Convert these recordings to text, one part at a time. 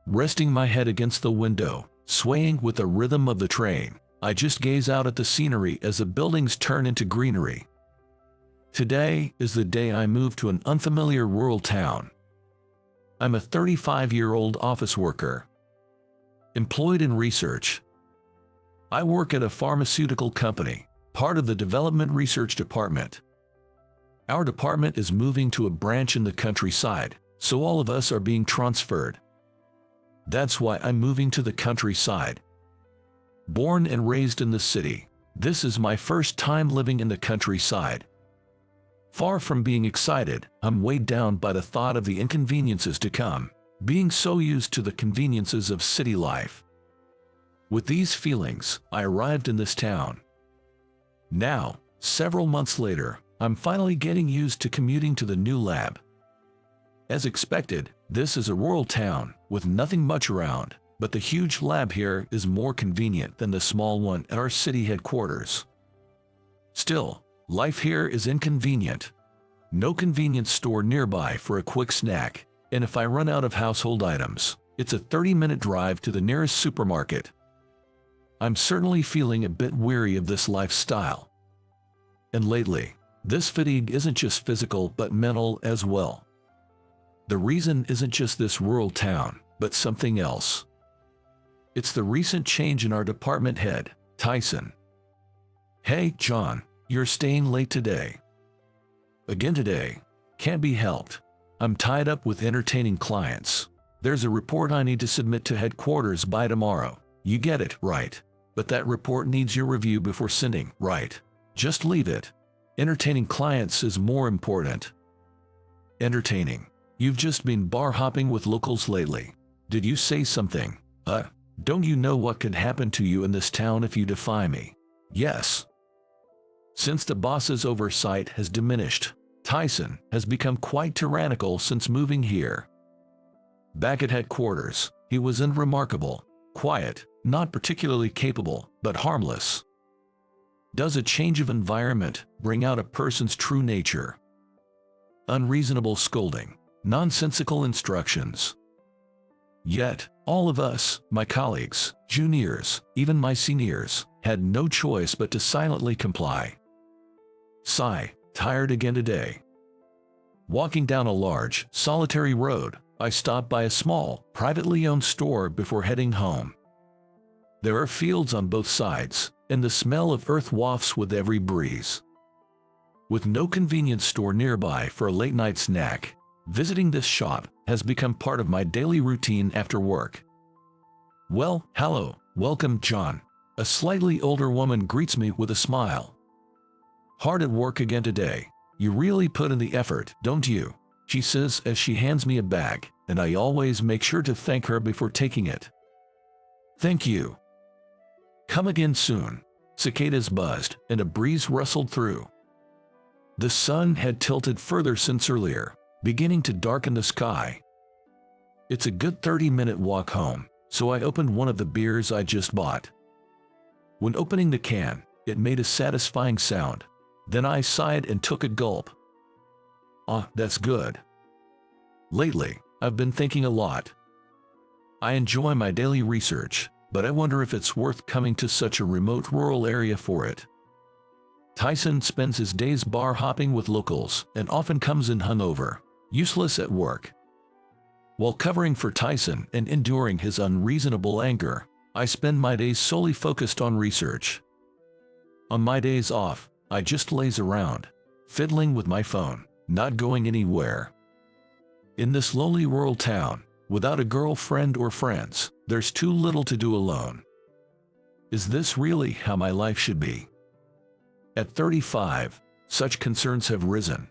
Resting my head against the window, swaying with the rhythm of the train, I just gaze out at the scenery as the buildings turn into greenery. Today is the day I move to an unfamiliar rural town. I'm a 35-year-old office worker, employed in research. I work at a pharmaceutical company, part of the development research department. Our department is moving to a branch in the countryside, so all of us are being transferred. That's why I'm moving to the countryside. Born and raised in the city, this is my first time living in the countryside. Far from being excited, I'm weighed down by the thought of the inconveniences to come, being so used to the conveniences of city life. With these feelings, I arrived in this town. Now, several months later, I'm finally getting used to commuting to the new lab. As expected, this is a rural town with nothing much around, but the huge lab here is more convenient than the small one at our city headquarters. Still, life here is inconvenient. No convenience store nearby for a quick snack, and if I run out of household items, it's a 30-minute drive to the nearest supermarket. I'm certainly feeling a bit weary of this lifestyle. And lately, this fatigue isn't just physical but mental as well. The reason isn't just this rural town, but something else. It's the recent change in our department head, Tyson. "Hey, John, you're staying late today." "Again today. Can't be helped. I'm tied up with entertaining clients. There's a report I need to submit to headquarters by tomorrow." "You get it, right? But that report needs your review before sending, right? Just leave it. Entertaining clients is more important." "Entertaining? You've just been bar hopping with locals lately. Did you say something? Don't you know what could happen to you in this town if you defy me?" "Yes." Since the boss's oversight has diminished, Tyson has become quite tyrannical since moving here. Back at headquarters, he was unremarkable, quiet, not particularly capable, but harmless. Does a change of environment bring out a person's true nature? Unreasonable scolding, nonsensical instructions. Yet, all of us, my colleagues, juniors, even my seniors, had no choice but to silently comply. Sigh, tired again today. Walking down a large, solitary road, I stopped by a small, privately owned store before heading home. There are fields on both sides, and the smell of earth wafts with every breeze. With no convenience store nearby for a late-night snack, visiting this shop has become part of my daily routine after work. "Well, hello, welcome, John." A slightly older woman greets me with a smile. "Hard at work again today. You really put in the effort, don't you?" she says as she hands me a bag, and I always make sure to thank her before taking it. "Thank you." "Come again soon." Cicadas buzzed, and a breeze rustled through. The sun had tilted further since earlier, beginning to darken the sky. It's a good 30-minute walk home, so I opened one of the beers I just bought. When opening the can, it made a satisfying sound. Then I sighed and took a gulp. That's good. Lately, I've been thinking a lot. I enjoy my daily research, but I wonder if it's worth coming to such a remote rural area for it. Tyson spends his days bar hopping with locals and often comes in hungover, useless at work. While covering for Tyson and enduring his unreasonable anger, I spend my days solely focused on research. On my days off, I just laze around, fiddling with my phone, not going anywhere. In this lonely rural town, without a girlfriend or friends, there's too little to do alone. Is this really how my life should be? At 35, such concerns have risen.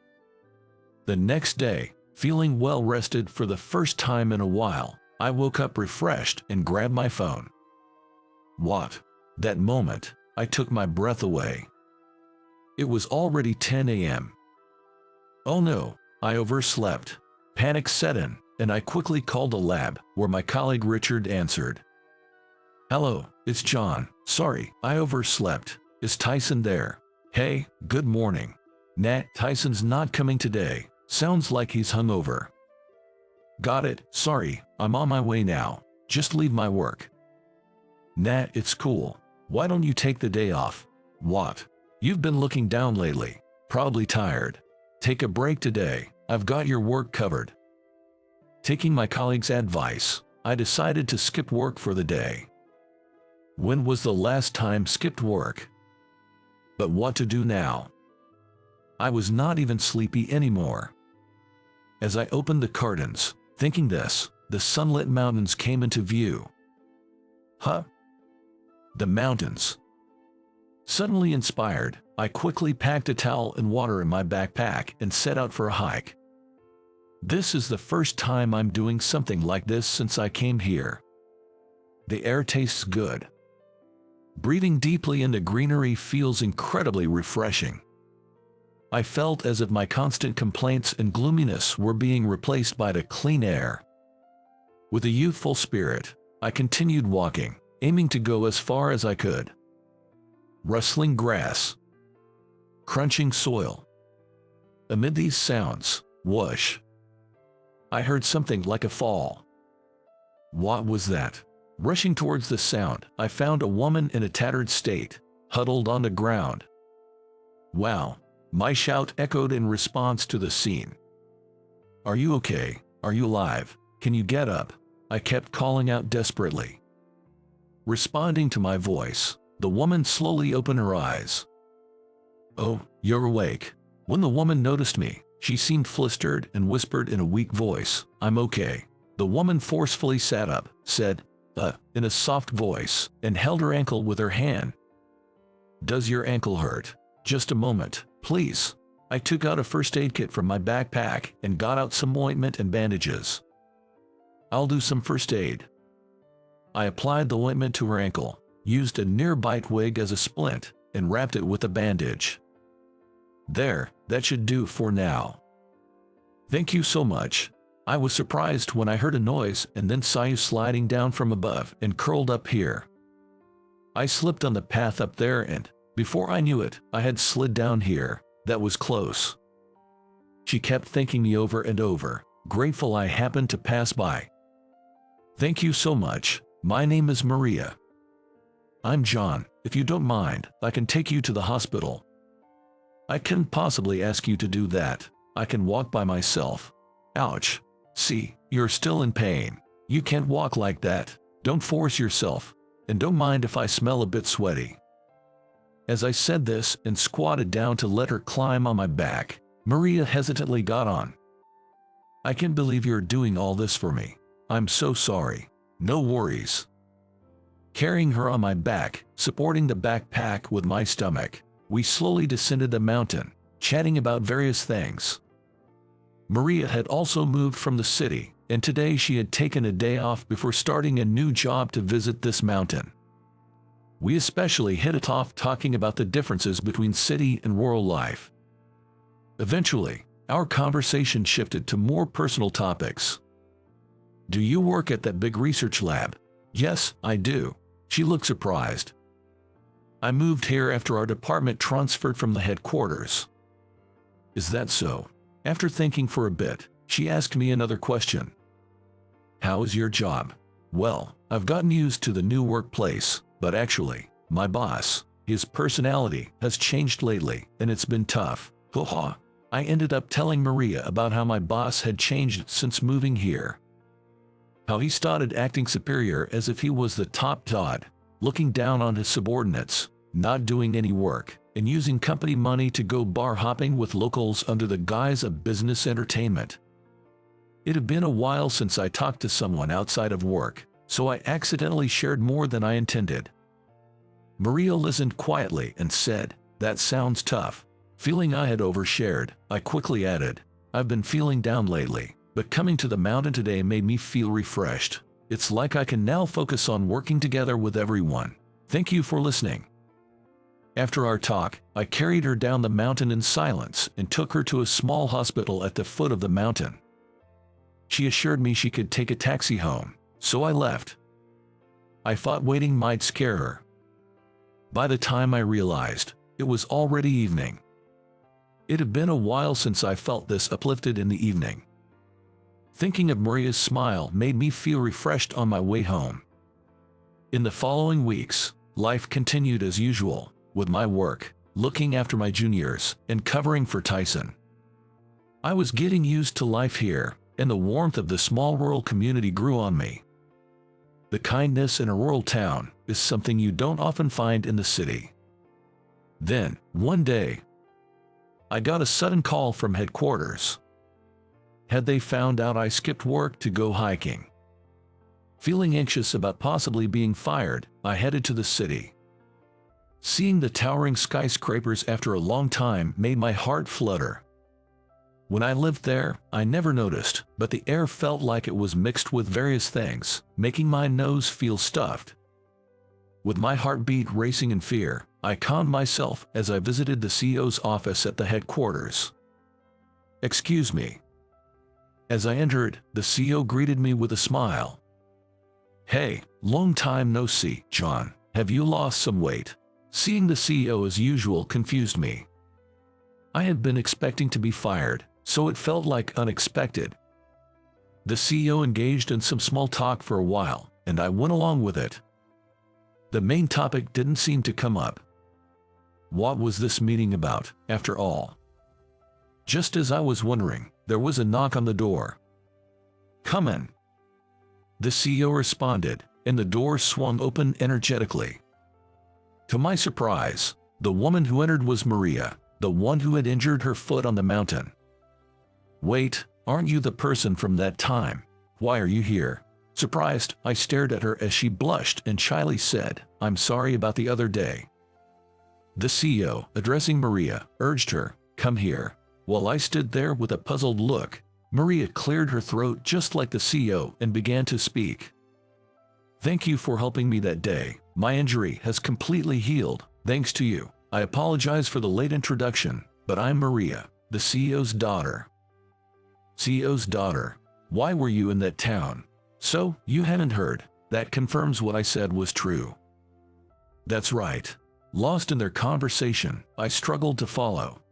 The next day, feeling well rested for the first time in a while, I woke up refreshed and grabbed my phone. What? That moment, I took my breath away. It was already 10 a.m. Oh no, I overslept. Panic set in, and I quickly called the lab, where my colleague Richard answered. "Hello, it's John. Sorry, I overslept. Is Tyson there?" "Hey, good morning." "Nah, Tyson's not coming today. Sounds like he's hungover." Got it, sorry, I'm on my way now. Just leave my work. Nah, it's cool. Why don't you take the day off? What? You've been looking down lately. Probably tired. Take a break today. I've got your work covered. Taking my colleague's advice, I decided to skip work for the day. When was the last time skipped work? But what to do now? I was not even sleepy anymore. As I opened the curtains, thinking this, the sunlit mountains came into view. Huh? The mountains. Suddenly inspired, I quickly packed a towel and water in my backpack and set out for a hike. This is the first time I'm doing something like this since I came here. The air tastes good. Breathing deeply into greenery feels incredibly refreshing. I felt as if my constant complaints and gloominess were being replaced by the clean air. With a youthful spirit, I continued walking, aiming to go as far as I could. Rustling grass. Crunching soil. Amid these sounds, whoosh, I heard something like a fall. What was that? Rushing towards the sound, I found a woman in a tattered state, huddled on the ground. Wow! My shout echoed in response to the scene. Are you okay? Are you alive? Can you get up? I kept calling out desperately. Responding to my voice, the woman slowly opened her eyes. Oh, you're awake. When the woman noticed me, she seemed flustered and whispered in a weak voice, I'm okay. The woman forcefully sat up, said, in a soft voice, and held her ankle with her hand. Does your ankle hurt? Just a moment, please. I took out a first aid kit from my backpack and got out some ointment and bandages. I'll do some first aid. I applied the ointment to her ankle, used a nearby twig as a splint, and wrapped it with a bandage. There, that should do for now. Thank you so much. I was surprised when I heard a noise and then saw you sliding down from above and curled up here. I slipped on the path up there and, before I knew it, I had slid down here. That was close. She kept thanking me over and over, grateful I happened to pass by. Thank you so much. My name is Maria. I'm John. If you don't mind, I can take you to the hospital. I couldn't possibly ask you to do that. I can walk by myself. Ouch. See, you're still in pain. You can't walk like that. Don't force yourself. And don't mind if I smell a bit sweaty. As I said this and squatted down to let her climb on my back, Maria hesitantly got on. I can't believe you're doing all this for me. I'm so sorry. No worries. Carrying her on my back, supporting the backpack with my stomach, we slowly descended the mountain, chatting about various things. Maria had also moved from the city, and today she had taken a day off before starting a new job to visit this mountain. We especially hit it off talking about the differences between city and rural life. Eventually, our conversation shifted to more personal topics. Do you work at that big research lab? Yes, I do. She looked surprised. I moved here after our department transferred from the headquarters. Is that so? After thinking for a bit, she asked me another question. How is your job? Well, I've gotten used to the new workplace, but actually, my boss, his personality has changed lately, and it's been tough. Haha. I ended up telling Maria about how my boss had changed since moving here. How he started acting superior as if he was the top dog, looking down on his subordinates, not doing any work, and using company money to go bar hopping with locals under the guise of business entertainment. It had been a while since I talked to someone outside of work, so I accidentally shared more than I intended. Maria listened quietly and said, "That sounds tough." Feeling I had overshared, I quickly added, "I've been feeling down lately, but coming to the mountain today made me feel refreshed. It's like I can now focus on working together with everyone. Thank you for listening." After our talk, I carried her down the mountain in silence and took her to a small hospital at the foot of the mountain. She assured me she could take a taxi home, so I left. I thought waiting might scare her. By the time I realized, it was already evening. It had been a while since I felt this uplifted in the evening. Thinking of Maria's smile made me feel refreshed on my way home. In the following weeks, life continued as usual, with my work, looking after my juniors, and covering for Tyson. I was getting used to life here, and the warmth of the small rural community grew on me. The kindness in a rural town is something you don't often find in the city. Then, one day, I got a sudden call from headquarters. Had they found out I skipped work to go hiking? Feeling anxious about possibly being fired, I headed to the city. Seeing the towering skyscrapers after a long time made my heart flutter. When I lived there, I never noticed, but the air felt like it was mixed with various things, making my nose feel stuffed. With my heartbeat racing in fear, I calmed myself as I visited the CEO's office at the headquarters. "Excuse me." As I entered, the CEO greeted me with a smile. "Hey, long time no see, John. Have you lost some weight?" Seeing the CEO as usual confused me. I had been expecting to be fired, so it felt like unexpected. The CEO engaged in some small talk for a while, and I went along with it. The main topic didn't seem to come up. What was this meeting about, after all? Just as I was wondering, there was a knock on the door. "Come in." The CEO responded, and the door swung open energetically. To my surprise, the woman who entered was Maria, the one who had injured her foot on the mountain. "Wait, aren't you the person from that time? Why are you here?" Surprised, I stared at her as she blushed and shyly said, "I'm sorry about the other day." The CEO, addressing Maria, urged her, "Come here." While I stood there with a puzzled look, Maria cleared her throat just like the CEO and began to speak. "Thank you for helping me that day. My injury has completely healed, thanks to you. I apologize for the late introduction, but I'm Maria, the CEO's daughter." "CEO's daughter? Why were you in that town?" "So, you hadn't heard. That confirms what I said was true." "That's right." Lost in their conversation, I struggled to follow.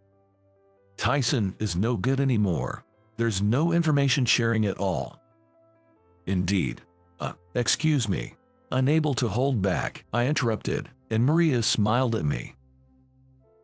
"Tyson is no good anymore. There's no information sharing at all." "Indeed. Excuse me." Unable to hold back, I interrupted, and Maria smiled at me.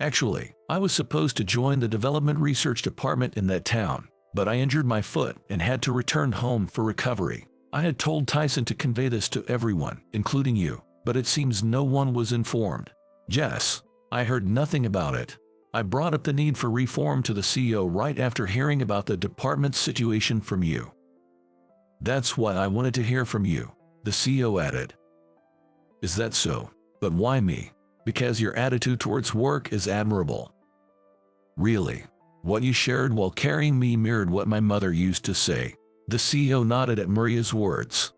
"Actually, I was supposed to join the development research department in that town, but I injured my foot and had to return home for recovery. I had told Tyson to convey this to everyone, including you, but it seems no one was informed." "Yes, I heard nothing about it." I brought up the need for reform to the CEO right after hearing about the department's situation from you. "That's what I wanted to hear from you," the CEO added. "Is that so? But why me?" "Because your attitude towards work is admirable." "Really? What you shared while carrying me mirrored what my mother used to say." The CEO nodded at Maria's words.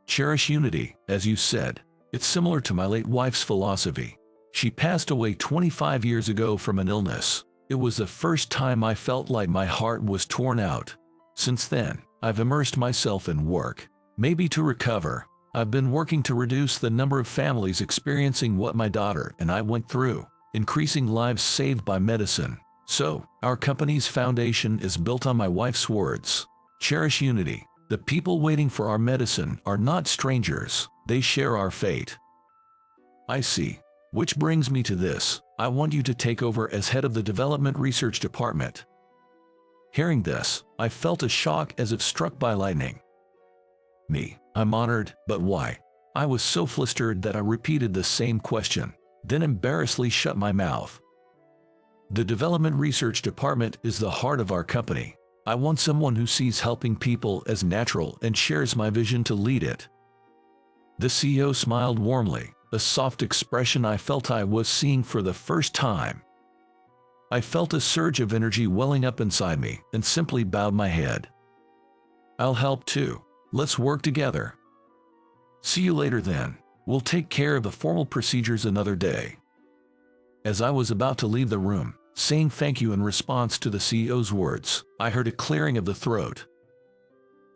"Cherish unity, as you said. It's similar to my late wife's philosophy. She passed away 25 years ago from an illness. It was the first time I felt like my heart was torn out. Since then, I've immersed myself in work. Maybe to recover. I've been working to reduce the number of families experiencing what my daughter and I went through, increasing lives saved by medicine. So, our company's foundation is built on my wife's words. Cherish unity. The people waiting for our medicine are not strangers. They share our fate." "I see. Which brings me to this. I want you to take over as head of the Development Research Department." Hearing this, I felt a shock as if struck by lightning. "Me? I'm honored, but why?" I was so flustered that I repeated the same question, then embarrassedly shut my mouth. "The Development Research Department is the heart of our company. I want someone who sees helping people as natural and shares my vision to lead it." The CEO smiled warmly, a soft expression I felt I was seeing for the first time. I felt a surge of energy welling up inside me and simply bowed my head. "I'll help too. Let's work together." "See you later then. We'll take care of the formal procedures another day." As I was about to leave the room, saying thank you in response to the CEO's words, I heard a clearing of the throat.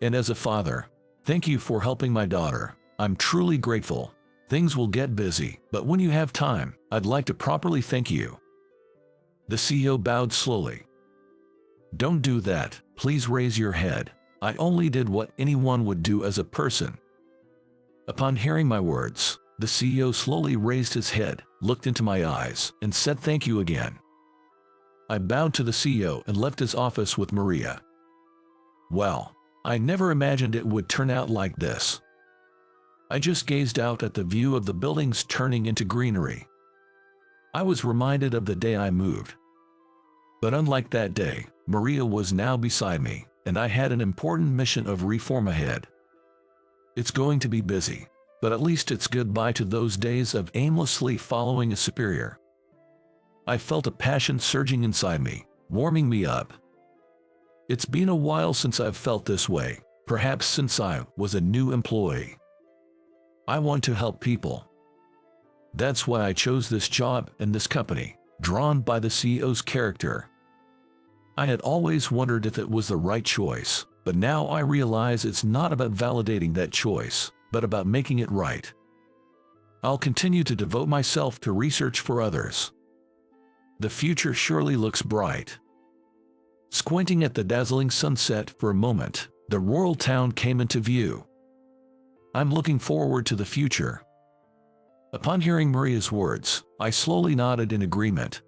"And as a father, thank you for helping my daughter. I'm truly grateful. Things will get busy, but when you have time, I'd like to properly thank you." The CEO bowed slowly. "Don't do that. Please raise your head." I only did what anyone would do as a person. Upon hearing my words, the CEO slowly raised his head, looked into my eyes, and said thank you again. I bowed to the CEO and left his office with Maria. Well, I never imagined it would turn out like this. I just gazed out at the view of the buildings turning into greenery. I was reminded of the day I moved. But unlike that day, Maria was now beside me, and I had an important mission of reform ahead. It's going to be busy, but at least it's goodbye to those days of aimlessly following a superior. I felt a passion surging inside me, warming me up. It's been a while since I've felt this way, perhaps since I was a new employee. I want to help people. That's why I chose this job and this company, drawn by the CEO's character. I had always wondered if it was the right choice, but now I realize it's not about validating that choice, but about making it right. I'll continue to devote myself to research for others. The future surely looks bright. Squinting at the dazzling sunset for a moment, the rural town came into view. I'm looking forward to the future. Upon hearing Maria's words, I slowly nodded in agreement,